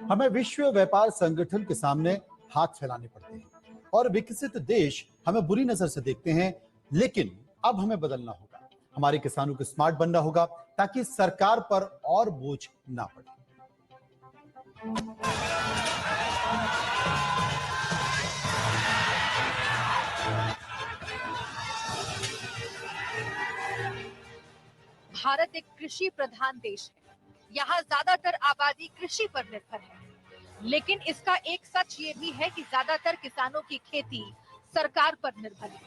हमें विश्व व्यापार संगठन के सामने हाथ फैलाने पड़ते हैं और विकसित देश हमें बुरी नजर से देखते हैं। लेकिन अब हमें बदलना होगा, हमारे किसानों को स्मार्ट बनना होगा ताकि सरकार पर और बोझ ना पड़े। भारत एक कृषि प्रधान देश है। यहाँ ज्यादातर आबादी कृषि पर निर्भर है, लेकिन इसका एक सच ये भी है कि ज्यादातर किसानों की खेती सरकार पर निर्भर है,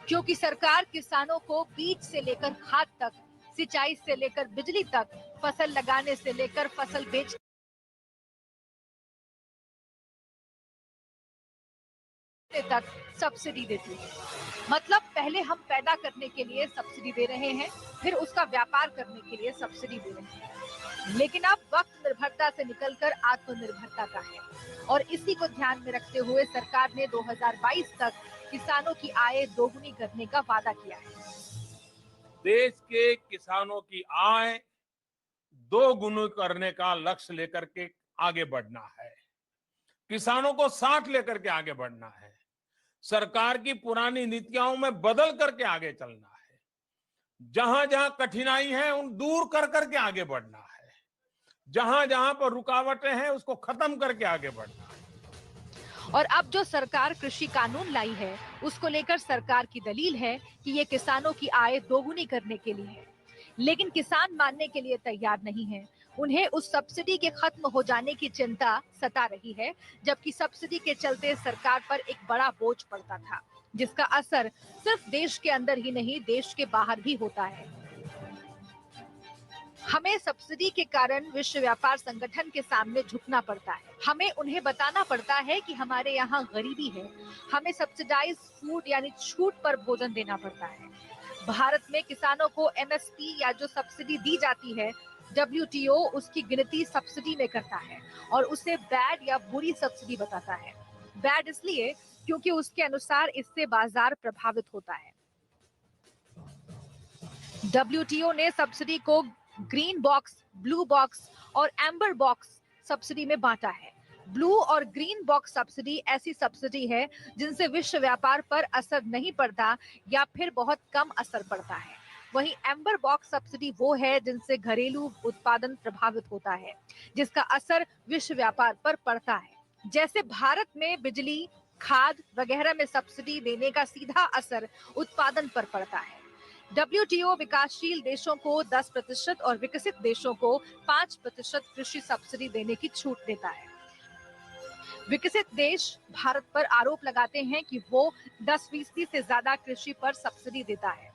क्योंकि सरकार किसानों को बीज से लेकर खाद तक, सिंचाई से लेकर बिजली तक, फसल लगाने से लेकर फसल बेचने तक सब्सिडी देती है। मतलब पहले हम पैदा करने के लिए सब्सिडी दे रहे हैं, फिर उसका व्यापार करने के लिए सब्सिडी दे रहे हैं। लेकिन अब वक्त निर्भरता से निकलकर आत्मनिर्भरता का है और इसी को ध्यान में रखते हुए सरकार ने 2022 तक किसानों की आय दोगुनी करने का वादा किया है। देश के किसानों की आय दो गुना करने का लक्ष्य लेकर के आगे बढ़ना है। किसानों को साथ लेकर के आगे बढ़ना है। सरकार की पुरानी नीतियों में बदल करके आगे चलना है। जहां जहां कठिनाई है उन दूर कर करके आगे बढ़ना है। जहां जहां पर रुकावटें हैं उसको खत्म करके आगे बढ़ना है। और अब जो सरकार कृषि कानून लाई है, उसको लेकर सरकार की दलील है कि ये किसानों की आय दोगुनी करने के लिए है। लेकिन किसान मानने के लिए तैयार नहीं है। उन्हें उस सब्सिडी के खत्म हो जाने की चिंता सता रही है, जबकि सब्सिडी के चलते सरकार पर एक बड़ा बोझ पड़ता था, जिसका असर सिर्फ देश के अंदर ही नहीं, देश के बाहर भी होता है। हमें सब्सिडी के कारण विश्व व्यापार संगठन के सामने झुकना पड़ता है। हमें उन्हें बताना पड़ता है कि हमारे यहाँ गरीबी है। हमें सब्सिडाइज फूड यानी छूट पर भोजन देना पड़ता है। भारत में किसानों को एमएसपी या जो सब्सिडी दी जाती है, WTO उसकी गिनती सब्सिडी में करता है और उसे बैड या बुरी सब्सिडी बताता है। बैड इसलिए क्योंकि उसके अनुसार इससे बाजार प्रभावित होता है। WTO ने सब्सिडी को ग्रीन बॉक्स, ब्लू बॉक्स और एम्बर बॉक्स सब्सिडी में बांटा है। ब्लू और ग्रीन बॉक्स सब्सिडी ऐसी सब्सिडी है जिनसे विश्व व्यापार पर असर नहीं पड़ता या फिर बहुत कम असर पड़ता है। वहीं एम्बर बॉक्स सब्सिडी वो है जिनसे घरेलू उत्पादन प्रभावित होता है, जिसका असर विश्व व्यापार पर पड़ता है। जैसे भारत में बिजली, खाद वगैरह में सब्सिडी देने का सीधा असर उत्पादन पर पड़ता है। WTO विकासशील देशों को 10% और विकसित देशों को 5% कृषि सब्सिडी देने की छूट देता है। विकसित देश भारत पर आरोप लगाते हैं कि वो 10% से ज्यादा कृषि पर सब्सिडी देता है।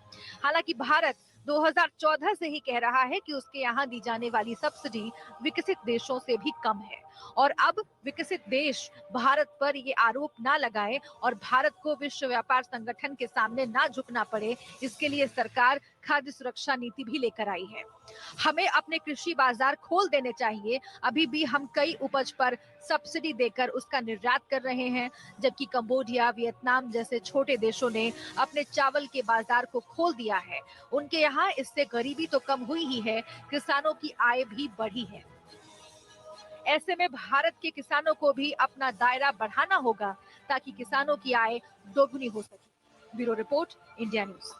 हालांकि भारत 2014 से ही कह रहा है कि उसके यहाँ दी जाने वाली सब्सिडी विकसित देशों से भी कम है और अब विकसित देश भारत पर ये आरोप ना लगाए और भारत को विश्व व्यापार संगठन के सामने ना झुकना पड़े, इसके लिए सरकार खाद्य सुरक्षा नीति भी लेकर आई है। हमें अपने कृषि बाजार खोल देने चाहिए। अभी भी हम कई उपज पर सब्सिडी देकर उसका निर्यात कर रहे हैं, जबकि कंबोडिया, वियतनाम जैसे छोटे देशों ने अपने चावल के बाजार को खोल दिया है। उनके यहाँ इससे गरीबी तो कम हुई ही है, किसानों की आय भी बढ़ी है। ऐसे में भारत के किसानों को भी अपना दायरा बढ़ाना होगा ताकि किसानों की आय दोगुनी हो सके। Bureau report, India news.